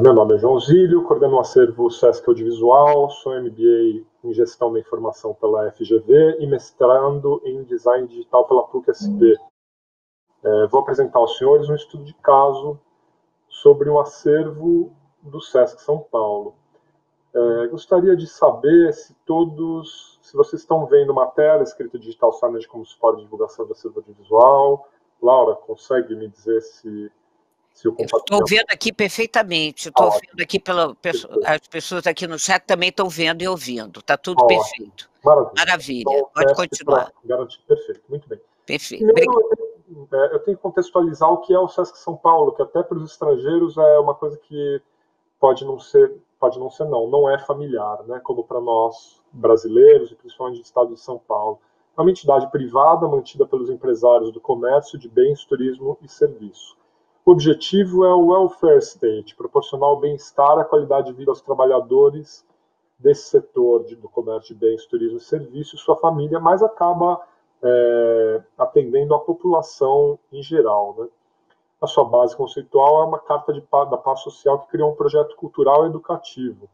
Meu nome é João Zílio, coordeno o acervo Sesc Audiovisual, sou MBA em Gestão da Informação pela FGV e mestrando em Design Digital pela PUC-SP. Vou apresentar aos senhores um estudo de caso sobre o acervo do Sesc São Paulo. Gostaria de saber se vocês estão vendo uma tela escrita Digital Signage como suporte de divulgação do acervo audiovisual. Laura, consegue me dizer se o compartilhamento... Eu estou vendo aqui perfeitamente, estou vendo aqui as pessoas aqui no chat também estão vendo e ouvindo, está tudo perfeito. Maravilha, então, pode continuar. Garantir, perfeito, muito bem. Perfeito. Primeiro, eu tenho que contextualizar o que é o Sesc São Paulo, que até para os estrangeiros é uma coisa que não é familiar, né? Como para nós brasileiros e principalmente do estado de São Paulo. É uma entidade privada mantida pelos empresários do comércio de bens, turismo e serviço. O objetivo é o welfare state, proporcionar o bem-estar e a qualidade de vida aos trabalhadores desse setor do comércio de bens, turismo e serviço e sua família, mas acaba atendendo a população em geral, né? A sua base conceitual é uma carta da paz social que criou um projeto cultural e educativo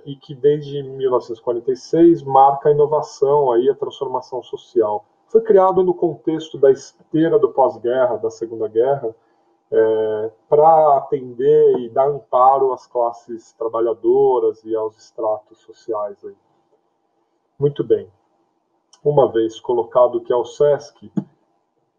e que desde 1946 marca a inovação, a transformação social. Foi criado no contexto da esteira do pós-guerra, da Segunda Guerra, para atender e dar amparo às classes trabalhadoras e aos estratos sociais. Aí. Muito bem. Uma vez colocado o que é o Sesc,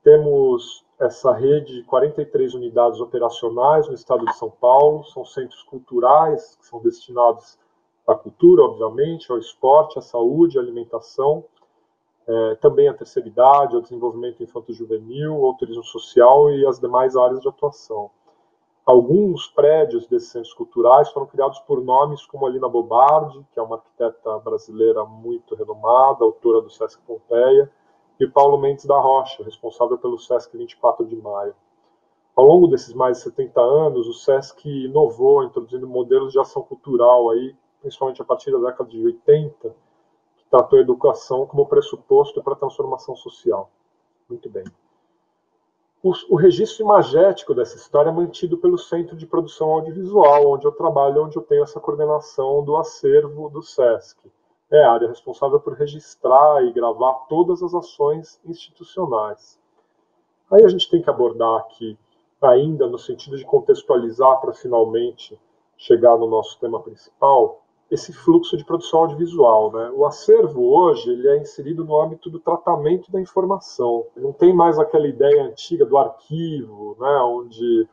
temos essa rede de 43 unidades operacionais no estado de São Paulo, são centros culturais que são destinados à cultura, obviamente, ao esporte, à saúde, à alimentação, também à terceira idade, ao desenvolvimento infanto-juvenil, ao turismo social e às demais áreas de atuação. Alguns prédios desses centros culturais foram criados por nomes como a Lina Bobardi, que é uma arquiteta brasileira muito renomada, autora do Sesc Pompeia, e o Paulo Mendes da Rocha, responsável pelo Sesc 24 de Maio. Ao longo desses mais de 70 anos, o Sesc inovou, introduzindo modelos de ação cultural, principalmente a partir da década de 80, que tratou a educação como pressuposto para a transformação social. Muito bem. O registro imagético dessa história é mantido pelo Centro de Produção Audiovisual, onde eu trabalho, onde eu tenho essa coordenação do acervo do Sesc. É a área responsável por registrar e gravar todas as ações institucionais. Aí a gente tem que abordar aqui, ainda no sentido de contextualizar para finalmente chegar no nosso tema principal, esse fluxo de produção audiovisual, né? O acervo hoje ele é inserido no âmbito do tratamento da informação. Não tem mais aquela ideia antiga do arquivo, né? Onde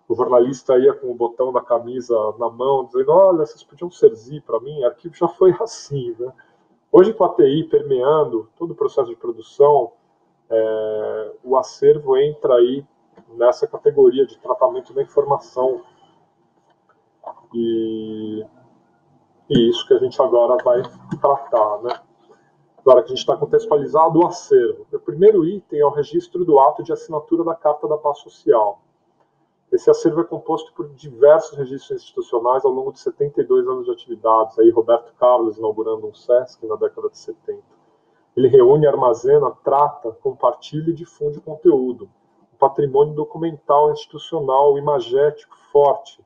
o jornalista ia com o botão da camisa na mão, dizendo, olha, vocês podiam servir para mim, arquivo já foi assim, né? Hoje, com a TI permeando todo o processo de produção, o acervo entra aí nessa categoria de tratamento da informação. E isso que a gente agora vai tratar, né? Agora que a gente está contextualizado o acervo. O primeiro item é o registro do ato de assinatura da Carta da Paz Social. Esse acervo é composto por diversos registros institucionais ao longo de 72 anos de atividades. Aí Roberto Carlos inaugurando um Sesc na década de 70. Ele reúne, armazena, trata, compartilha e difunde conteúdo. Um patrimônio documental, institucional, imagético, forte.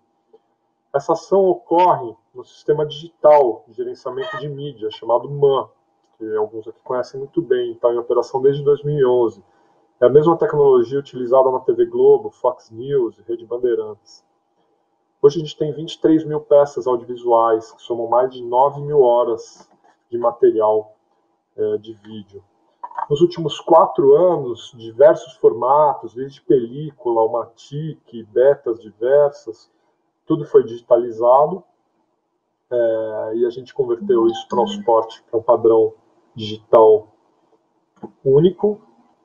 Essa ação ocorre no sistema digital de gerenciamento de mídia, chamado MAN, que alguns aqui conhecem muito bem, está em operação desde 2011. É a mesma tecnologia utilizada na TV Globo, Fox News e Rede Bandeirantes. Hoje a gente tem 23 mil peças audiovisuais, que somam mais de 9 mil horas de material de vídeo. Nos últimos 4 anos, diversos formatos, desde película, uma TIC, betas diversas, tudo foi digitalizado e a gente converteu isso para um suporte, para um padrão digital único.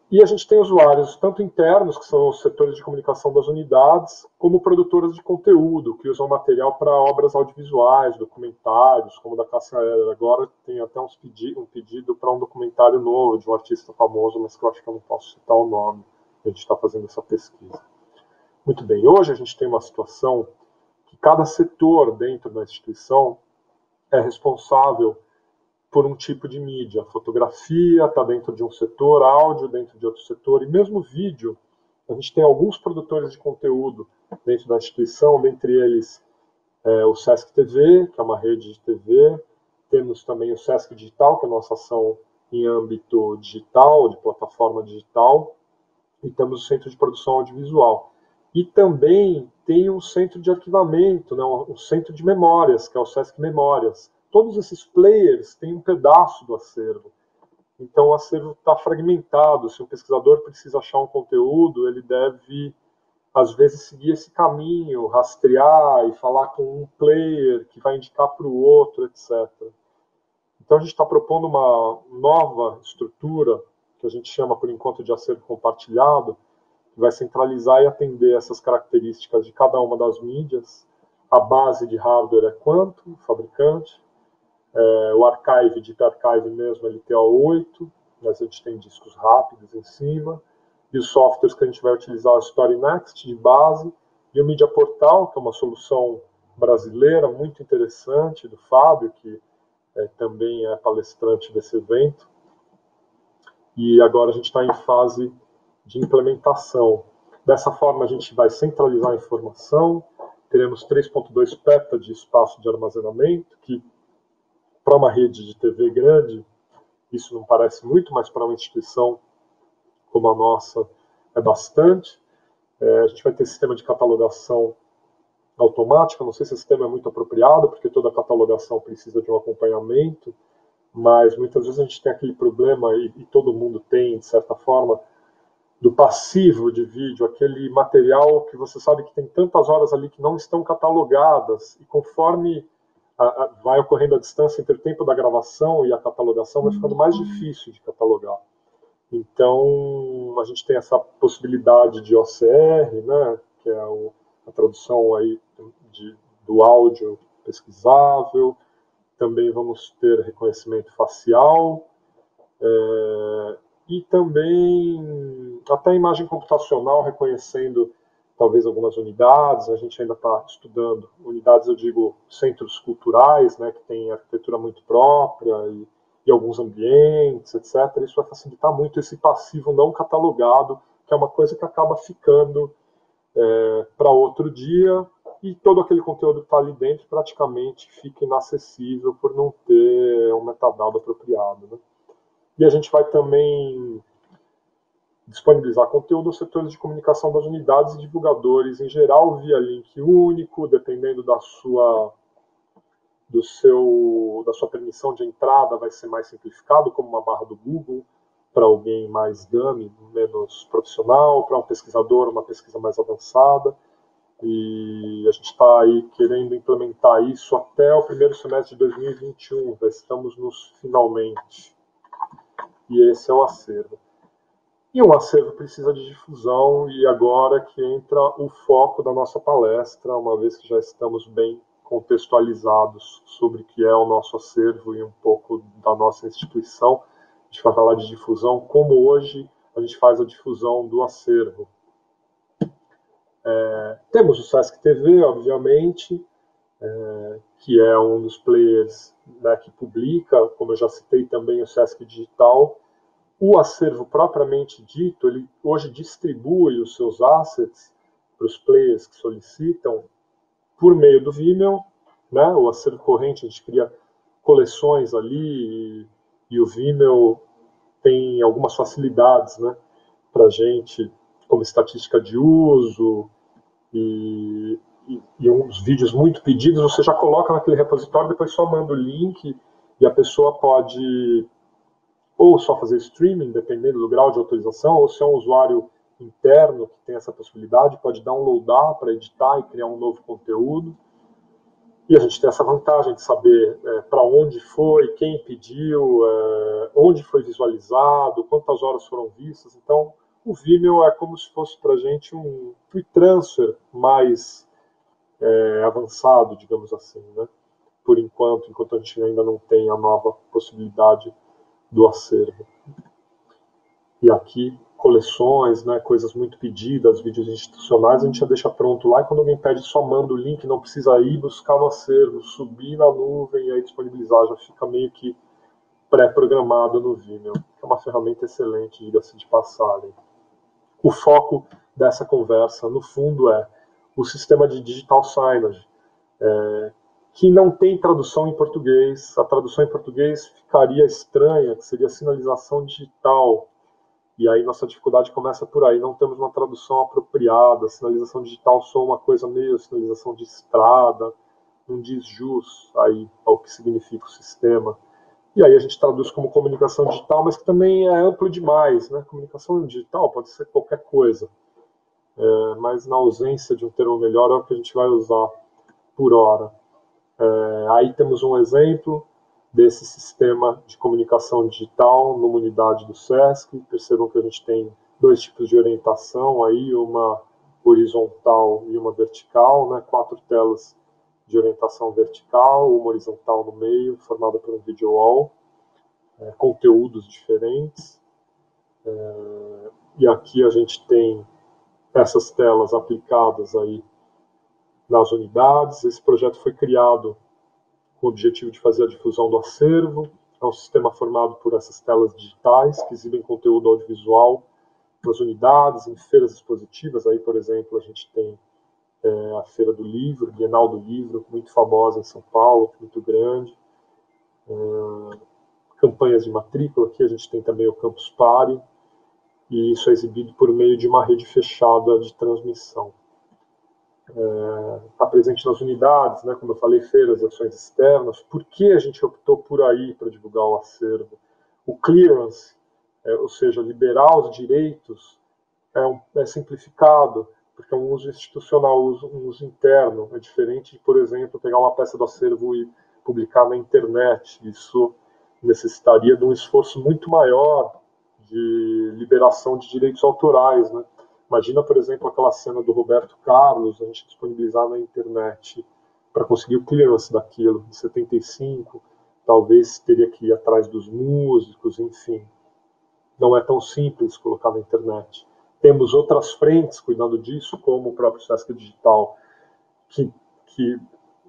E a gente tem usuários tanto internos, que são os setores de comunicação das unidades, como produtoras de conteúdo, que usam material para obras audiovisuais, documentários, como o da Cássia Eller. Agora tem até um pedido para um documentário novo de um artista famoso, mas que eu acho que eu não posso citar o nome. A gente está fazendo essa pesquisa. Muito bem, hoje a gente tem uma situação que cada setor dentro da instituição é responsável por um tipo de mídia. A fotografia está dentro de um setor, áudio dentro de outro setor, e mesmo vídeo, a gente tem alguns produtores de conteúdo dentro da instituição, dentre eles o Sesc TV, que é uma rede de TV, temos também o Sesc Digital, que é a nossa ação em âmbito digital, de plataforma digital, e temos o Centro de Produção Audiovisual. E também tem um centro de arquivamento, né, um centro de memórias, que é o Sesc Memórias. Todos esses players têm um pedaço do acervo. Então o acervo está fragmentado. Se um pesquisador precisa achar um conteúdo, ele deve, às vezes, seguir esse caminho, rastrear e falar com um player que vai indicar para o outro, etc. Então a gente está propondo uma nova estrutura, que a gente chama por enquanto de acervo compartilhado, que vai centralizar e atender essas características de cada uma das mídias. A base de hardware é Quantum, fabricante. O archive, Deep Archive mesmo, LTA8, mas a gente tem discos rápidos em cima. E os softwares que a gente vai utilizar é o StoryNext, de base, e o Media Portal, que é uma solução brasileira muito interessante, do Fábio, que também é palestrante desse evento. E agora a gente está em fase de implementação. Dessa forma, a gente vai centralizar a informação, teremos 3.2 peta de espaço de armazenamento, que para uma rede de TV grande, isso não parece muito, mas para uma instituição como a nossa é bastante. A gente vai ter sistema de catalogação automática, não sei se esse sistema é muito apropriado, porque toda catalogação precisa de um acompanhamento, mas muitas vezes a gente tem aquele problema, e todo mundo tem, de certa forma, do passivo de vídeo, aquele material que você sabe que tem tantas horas ali que não estão catalogadas, e conforme vai ocorrendo a distância entre o tempo da gravação e a catalogação, vai ficando mais difícil de catalogar. Então, a gente tem essa possibilidade de OCR, né, que é a tradução aí do áudio pesquisável. Também vamos ter reconhecimento facial, e também até imagem computacional, reconhecendo talvez algumas unidades. A gente ainda está estudando unidades, eu digo, centros culturais, né, que tem arquitetura muito própria e alguns ambientes, etc. Isso vai facilitar muito esse passivo não catalogado, que é uma coisa que acaba ficando para outro dia, e todo aquele conteúdo que está ali dentro praticamente fica inacessível por não ter um metadado apropriado, né? E a gente vai também disponibilizar conteúdo aos setores de comunicação das unidades e divulgadores em geral via link único, dependendo da sua permissão de entrada, vai ser mais simplificado, como uma barra do Google, para alguém mais dummy, menos profissional, para um pesquisador, uma pesquisa mais avançada. E a gente está aí querendo implementar isso até o primeiro semestre de 2021, já estamos nos finalmente. E esse é o acervo. E um acervo precisa de difusão, e agora que entra o foco da nossa palestra, uma vez que já estamos bem contextualizados sobre o que é o nosso acervo e um pouco da nossa instituição. A gente vai falar de difusão, como hoje a gente faz a difusão do acervo. Temos o Sesc TV, obviamente, que é um dos players, né, que publica, como eu já citei também, o Sesc Digital. O acervo propriamente dito, ele hoje distribui os seus assets para os players que solicitam por meio do Vimeo, né? O acervo corrente, a gente cria coleções ali, e o Vimeo tem algumas facilidades, né, para a gente, como estatística de uso, e uns vídeos muito pedidos, você já coloca naquele repositório, depois só manda o link, e a pessoa pode ou só fazer streaming, dependendo do grau de autorização, ou se é um usuário interno que tem essa possibilidade, pode downloadar para editar e criar um novo conteúdo. E a gente tem essa vantagem de saber para onde foi, quem pediu, onde foi visualizado, quantas horas foram vistas. Então, o Vimeo é como se fosse para a gente um transfer mais avançado, digamos assim, né? Por enquanto a gente ainda não tem a nova possibilidade do acervo. E aqui, coleções, né, coisas muito pedidas, vídeos institucionais, a gente já deixa pronto lá, e quando alguém pede, só manda o link, não precisa ir buscar no acervo, subir na nuvem e aí disponibilizar, já fica meio que pré-programado no Vimeo, que é uma ferramenta excelente, diga-se de passagem. O foco dessa conversa, no fundo, é o sistema de digital signage, que não tem tradução em português. A tradução em português ficaria estranha, que seria sinalização digital. E aí nossa dificuldade começa por aí, não temos uma tradução apropriada, sinalização digital soa uma coisa meio sinalização de estrada, não diz jus aí ao que significa o sistema. E aí a gente traduz como comunicação digital, mas que também é amplo demais, né? Comunicação digital pode ser qualquer coisa, mas na ausência de um termo melhor é o que a gente vai usar por hora. Aí temos um exemplo desse sistema de comunicação digital numa unidade do SESC. Percebam que a gente tem dois tipos de orientação aí, uma horizontal e uma vertical, né? 4 telas de orientação vertical, uma horizontal no meio, formada por um video wall, conteúdos diferentes. E aqui a gente tem essas telas aplicadas aí nas unidades. Esse projeto foi criado com o objetivo de fazer a difusão do acervo. É um sistema formado por essas telas digitais que exibem conteúdo audiovisual nas unidades, em feiras expositivas. Aí, por exemplo, a gente tem a Feira do Livro, Bienal do Livro, muito famosa em São Paulo, muito grande. Campanhas de matrícula, aqui a gente tem também o Campus Party, e isso é exibido por meio de uma rede fechada de transmissão. Está presente nas unidades, né, como eu falei, feiras e ações externas. Por que a gente optou por aí para divulgar o acervo? O clearance, ou seja, liberar os direitos, é simplificado, porque é um uso institucional, um uso interno. É diferente de, por exemplo, pegar uma peça do acervo e publicar na internet. Isso necessitaria de um esforço muito maior de liberação de direitos autorais, né? Imagina, por exemplo, aquela cena do Roberto Carlos, a gente disponibilizar na internet para conseguir o clearance daquilo, de 75, talvez teria que ir atrás dos músicos, enfim. Não é tão simples colocar na internet. Temos outras frentes cuidando disso, como o próprio Sesc Digital, que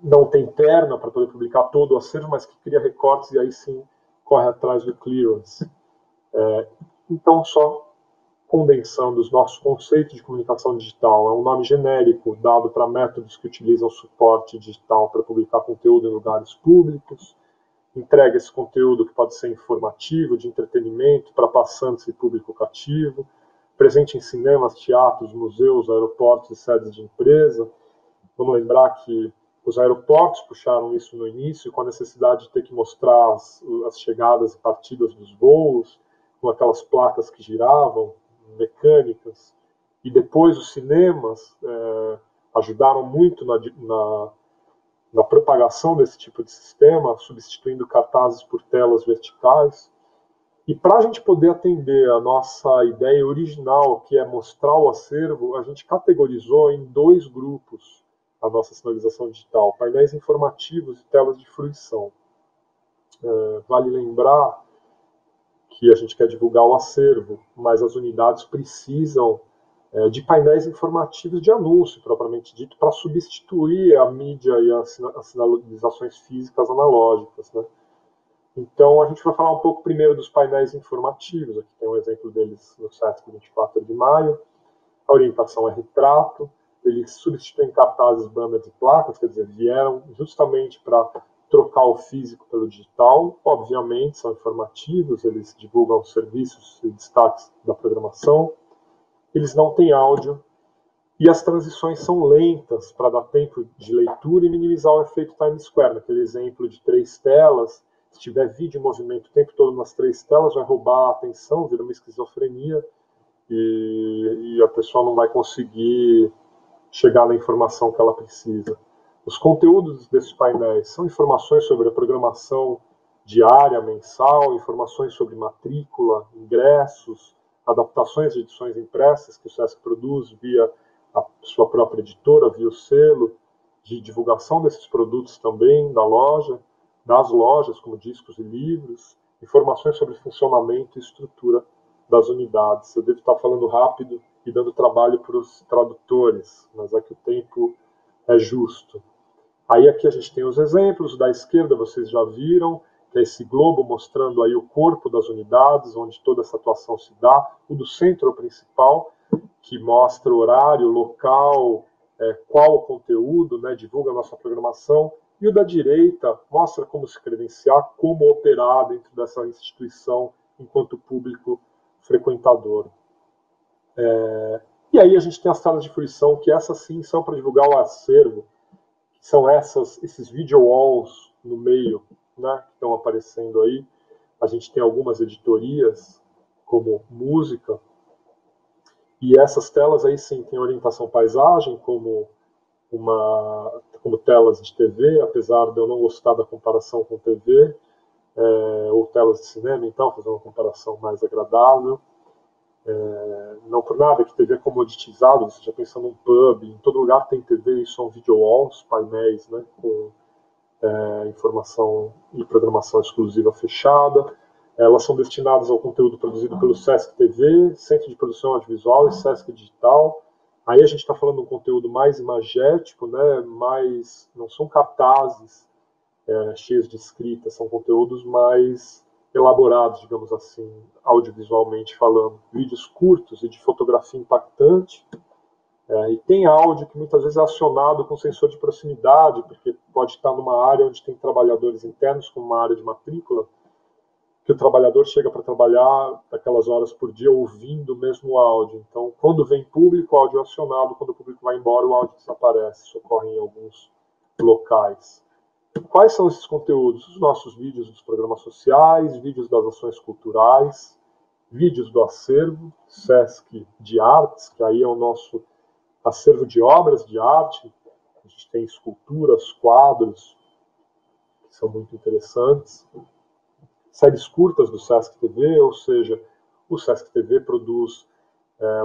não tem perna para poder publicar todo o acervo, mas que cria recortes e aí sim corre atrás do clearance. Então, só condensando os nossos conceitos de comunicação digital, é um nome genérico dado para métodos que utilizam suporte digital para publicar conteúdo em lugares públicos, entrega esse conteúdo que pode ser informativo, de entretenimento, para passantes e público cativo, presente em cinemas, teatros, museus, aeroportos e sedes de empresa. Vamos lembrar que os aeroportos puxaram isso no início, com a necessidade de ter que mostrar as chegadas e partidas dos voos, com aquelas placas que giravam, mecânicas, e depois os cinemas ajudaram muito na propagação desse tipo de sistema, substituindo cartazes por telas verticais. E para a gente poder atender a nossa ideia original, que é mostrar o acervo, a gente categorizou em 2 grupos a nossa sinalização digital: painéis informativos e telas de fruição. Vale lembrar que a gente quer divulgar o acervo, mas as unidades precisam de painéis informativos de anúncio, propriamente dito, para substituir a mídia e as sinalizações físicas analógicas, né? Então, a gente vai falar um pouco primeiro dos painéis informativos. Aqui tem um exemplo deles no SESC 24 de maio. A orientação é retrato. Eles substituem cartazes, banners e placas, quer dizer, vieram justamente para trocar o físico pelo digital. Obviamente, são informativos, eles divulgam os serviços e destaques da programação. Eles não têm áudio e as transições são lentas para dar tempo de leitura e minimizar o efeito Times Square. Naquele exemplo de 3 telas, se tiver vídeo em movimento o tempo todo nas 3 telas, vai roubar a atenção, vira uma esquizofrenia e a pessoa não vai conseguir chegar na informação que ela precisa. Os conteúdos desses painéis são informações sobre a programação diária, mensal, informações sobre matrícula, ingressos, adaptações de edições impressas que o SESC produz via a sua própria editora, via o selo, de divulgação desses produtos também da loja, das lojas, como discos e livros, informações sobre funcionamento e estrutura das unidades. Eu devo estar falando rápido e dando trabalho para os tradutores, mas aqui o tempo é justo. Aí aqui a gente tem os exemplos. Da esquerda vocês já viram, que é esse globo mostrando aí o corpo das unidades, onde toda essa atuação se dá. O do centro é o principal, que mostra o horário, local qual o conteúdo, né, divulga a nossa programação, e o da direita mostra como se credenciar, como operar dentro dessa instituição enquanto público frequentador. E aí a gente tem as telas de fruição, que essas sim são para divulgar o acervo, que são esses video walls no meio, né, que estão aparecendo aí. A gente tem algumas editorias, como música, e essas telas aí sim tem orientação paisagem, como telas de TV, apesar de eu não gostar da comparação com TV, ou telas de cinema, então, fazer uma comparação mais agradável. Não por nada que TV é comoditizado, você já pensa num pub, em todo lugar tem TV, e são video walls, painéis, né, com informação e programação exclusiva fechada. Elas são destinadas ao conteúdo produzido pelo Sesc TV, Centro de Produção Audiovisual e Sesc Digital. Aí a gente está falando de um conteúdo mais imagético, né, não são cartazes cheios de escrita, são conteúdos mais elaborados, digamos assim, audiovisualmente falando. Vídeos curtos e de fotografia impactante. E tem áudio que muitas vezes é acionado com sensor de proximidade, porque pode estar numa área onde tem trabalhadores internos, como uma área de matrícula, que o trabalhador chega para trabalhar aquelas horas por dia ouvindo o mesmo áudio. Então, quando vem público, o áudio é acionado, quando o público vai embora, o áudio desaparece. Isso ocorre em alguns locais. Quais são esses conteúdos? Os nossos vídeos dos programas sociais, vídeos das ações culturais, vídeos do acervo, Sesc de Artes, que aí é o nosso acervo de obras de arte. A gente tem esculturas, quadros, que são muito interessantes. Séries curtas do Sesc TV, ou seja, o Sesc TV produz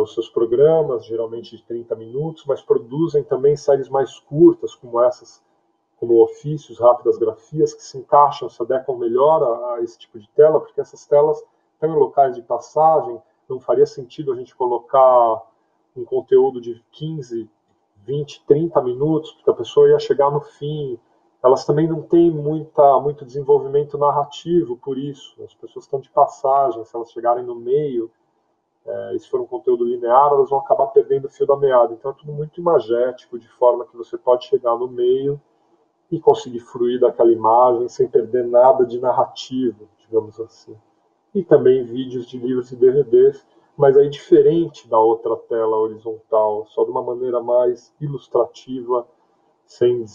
os seus programas, geralmente de 30 minutos, mas produzem também séries mais curtas, como essas, como ofícios, rápidas grafias, que se encaixam, se adequam melhor a esse tipo de tela, porque essas telas estão em locais de passagem, não faria sentido a gente colocar um conteúdo de 15, 20, 30 minutos, porque a pessoa ia chegar no fim. Elas também não têm muito desenvolvimento narrativo, por isso. As pessoas estão de passagem, se elas chegarem no meio, e se for um conteúdo linear, elas vão acabar perdendo o fio da meada. Então é tudo muito imagético, de forma que você pode chegar no meio e conseguir fruir daquela imagem sem perder nada de narrativo, digamos assim. E também vídeos de livros e DVDs, mas aí diferente da outra tela horizontal, só de uma maneira mais ilustrativa, sem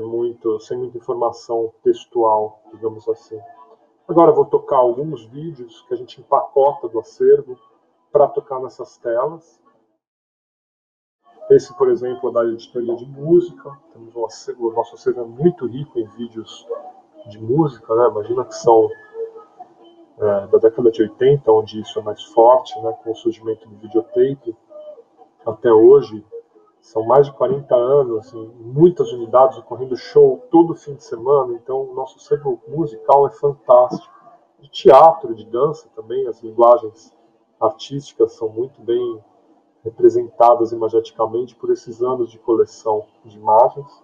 muita informação textual, digamos assim. Agora eu vou tocar alguns vídeos que a gente empacota do acervo para tocar nessas telas. Esse, por exemplo, é da editoria de música. Temos o nosso acervo é muito rico em vídeos de música, né? Imagina que são da década de 80, onde isso é mais forte, né? Com o surgimento do videotape, até hoje. São mais de 40 anos, em muitas unidades, ocorrendo show todo fim de semana. Então, o nosso acervo musical é fantástico. De teatro, de dança também, as linguagens artísticas são muito bem representadas imageticamente por esses anos de coleção de imagens.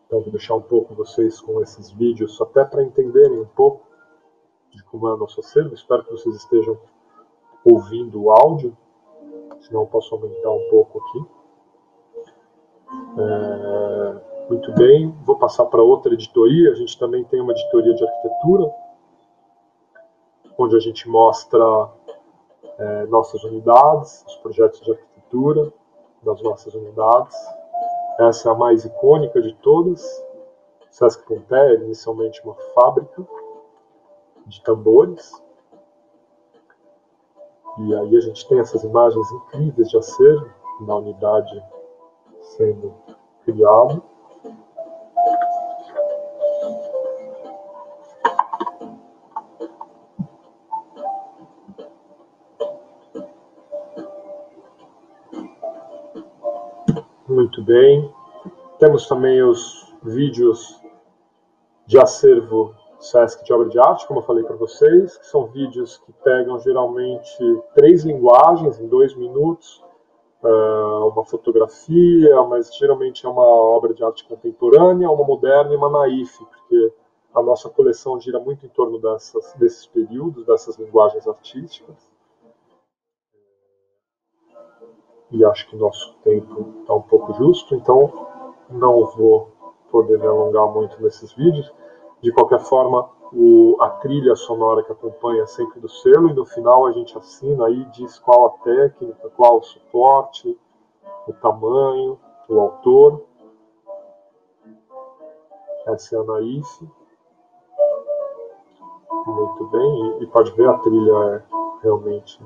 Então, vou deixar um pouco vocês com esses vídeos, até para entenderem um pouco de como é o nosso acervo. Espero que vocês estejam ouvindo o áudio, senão eu posso aumentar um pouco aqui. Muito bem, vou passar para outra editoria. A gente também tem uma editoria de arquitetura, onde a gente mostra nossas unidades, os projetos de arquitetura das nossas unidades. Essa é a mais icônica de todas. Sesc Pompeia, inicialmente uma fábrica de tambores. E aí a gente tem essas imagens incríveis de acervo na unidade sendo criado. Muito bem. Temos também os vídeos de acervo Sesc de obra de arte, como eu falei para vocês, que são vídeos que pegam geralmente 3 linguagens em 2 minutos, uma fotografia, mas geralmente é uma obra de arte contemporânea, uma moderna e uma naif, porque a nossa coleção gira muito em torno desses períodos, dessas linguagens artísticas. e acho que nosso tempo está um pouco justo, então não vou poder me alongar muito nesses vídeos. De qualquer forma, a trilha sonora que acompanha é sempre do selo, e no final a gente assina aí, diz qual a técnica, qual o suporte, o tamanho, o autor. Essa é a Anaíse. Muito bem, e pode ver, a trilha é realmente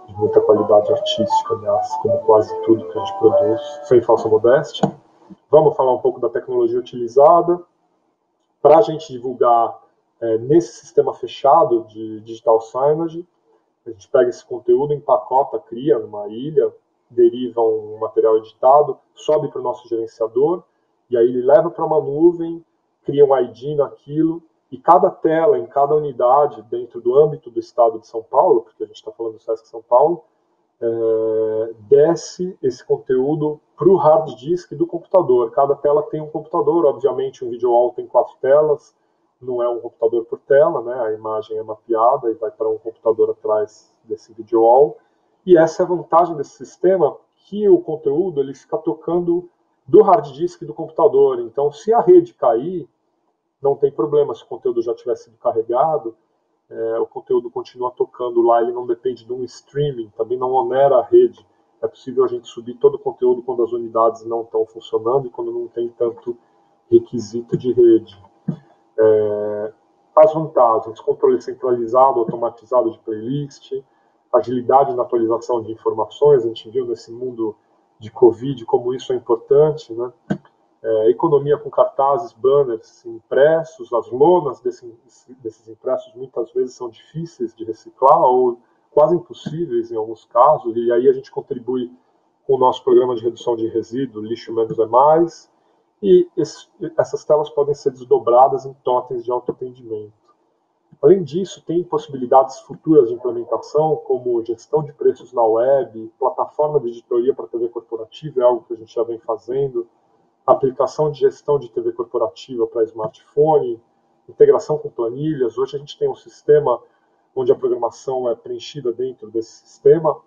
de muita qualidade artística, aliás, como quase tudo que a gente produz, sem falsa modéstia. Vamos falar um pouco da tecnologia utilizada para a gente divulgar nesse sistema fechado de digital signage. A gente pega esse conteúdo, empacota, cria numa ilha, deriva um material editado, sobe para o nosso gerenciador, e aí ele leva para uma nuvem, cria um ID naquilo, e cada tela, em cada unidade, dentro do âmbito do estado de São Paulo, porque a gente está falando do Sesc São Paulo, desce esse conteúdo para o hard disk do computador. Cada tela tem um computador, obviamente um video wall tem 4 telas, não é um computador por tela, né? A imagem é mapeada e vai para um computador atrás desse video wall. E essa é a vantagem desse sistema, que o conteúdo ele fica tocando do hard disk do computador. Então, se a rede cair, não tem problema, se o conteúdo já tiver sido carregado, o conteúdo continua tocando lá, ele não depende de um streaming, também não onera a rede. É possível a gente subir todo o conteúdo quando as unidades não estão funcionando e quando não tem tanto requisito de rede. As vantagens: controle centralizado, automatizado de playlist, agilidade na atualização de informações. A gente viu nesse mundo de Covid como isso é importante, né? Economia com cartazes, banners impressos, as lonas desses impressos muitas vezes são difíceis de reciclar ou quase impossíveis em alguns casos, e aí a gente contribui com o nosso programa de redução de resíduo, lixo menos é mais, e essas telas podem ser desdobradas em totens de autoatendimento. Além disso, tem possibilidades futuras de implementação, como gestão de preços na web, plataforma de editoria para TV corporativa, é algo que a gente já vem fazendo, aplicação de gestão de TV corporativa para smartphone, integração com planilhas. Hoje a gente tem um sistema onde a programação é preenchida dentro desse sistema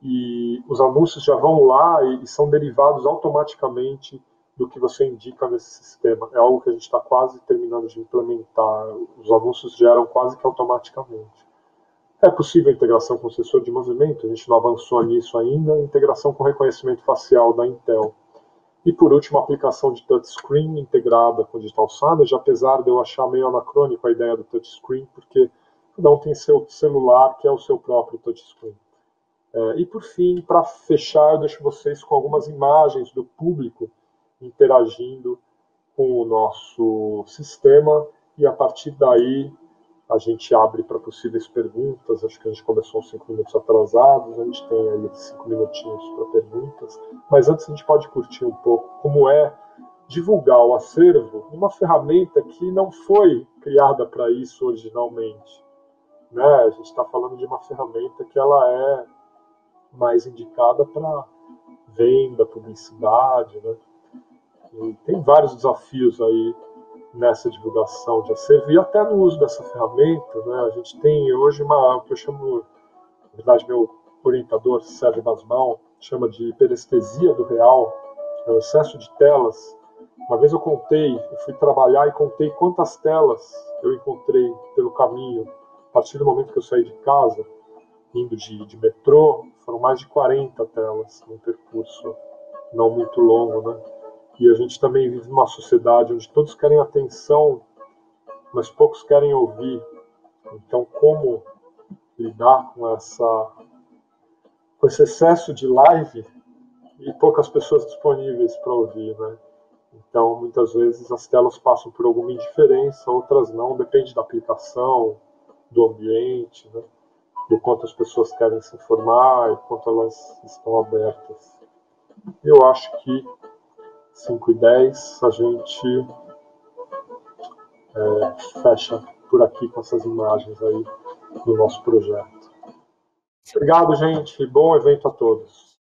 e os anúncios já vão lá e são derivados automaticamente do que você indica nesse sistema. É algo que a gente está quase terminando de implementar. Os anúncios geram quase que automaticamente. É possível a integração com sensor de movimento, a gente não avançou nisso ainda, integração com reconhecimento facial da Intel. E, por último, a aplicação de touchscreen integrada com digital signage, apesar de eu achar meio anacrônico a ideia do touchscreen, porque cada um tem seu celular, que é o seu próprio touchscreen. E, por fim, para fechar, eu deixo vocês com algumas imagens do público interagindo com o nosso sistema, e, a partir daí, a gente abre para possíveis perguntas. Acho que a gente começou uns 5 minutos atrasados, a gente tem aí 5 minutinhos para perguntas. Mas antes a gente pode curtir um pouco como é divulgar o acervo numa ferramenta que não foi criada para isso originalmente. Né? A gente está falando de uma ferramenta que ela é mais indicada para venda, publicidade, né? E tem vários desafios aí nessa divulgação de acervo e até no uso dessa ferramenta, né? A gente tem hoje o que eu chamo, na verdade, meu orientador, Sérgio Basmal, chama de hiperestesia do real, é o excesso de telas. Uma vez eu fui trabalhar e contei quantas telas eu encontrei pelo caminho, a partir do momento que eu saí de casa, indo de metrô, foram mais de 40 telas num percurso não muito longo, né? E a gente também vive numa sociedade onde todos querem atenção, mas poucos querem ouvir. Então, como lidar com esse excesso de live e poucas pessoas disponíveis para ouvir, né? Então, muitas vezes as telas passam por alguma indiferença, outras não, depende da aplicação, do ambiente, né? Do quanto as pessoas querem se informar e quanto elas estão abertas. Eu acho que 5:10 a gente fecha por aqui com essas imagens aí do nosso projeto. Obrigado, gente. Bom evento a todos.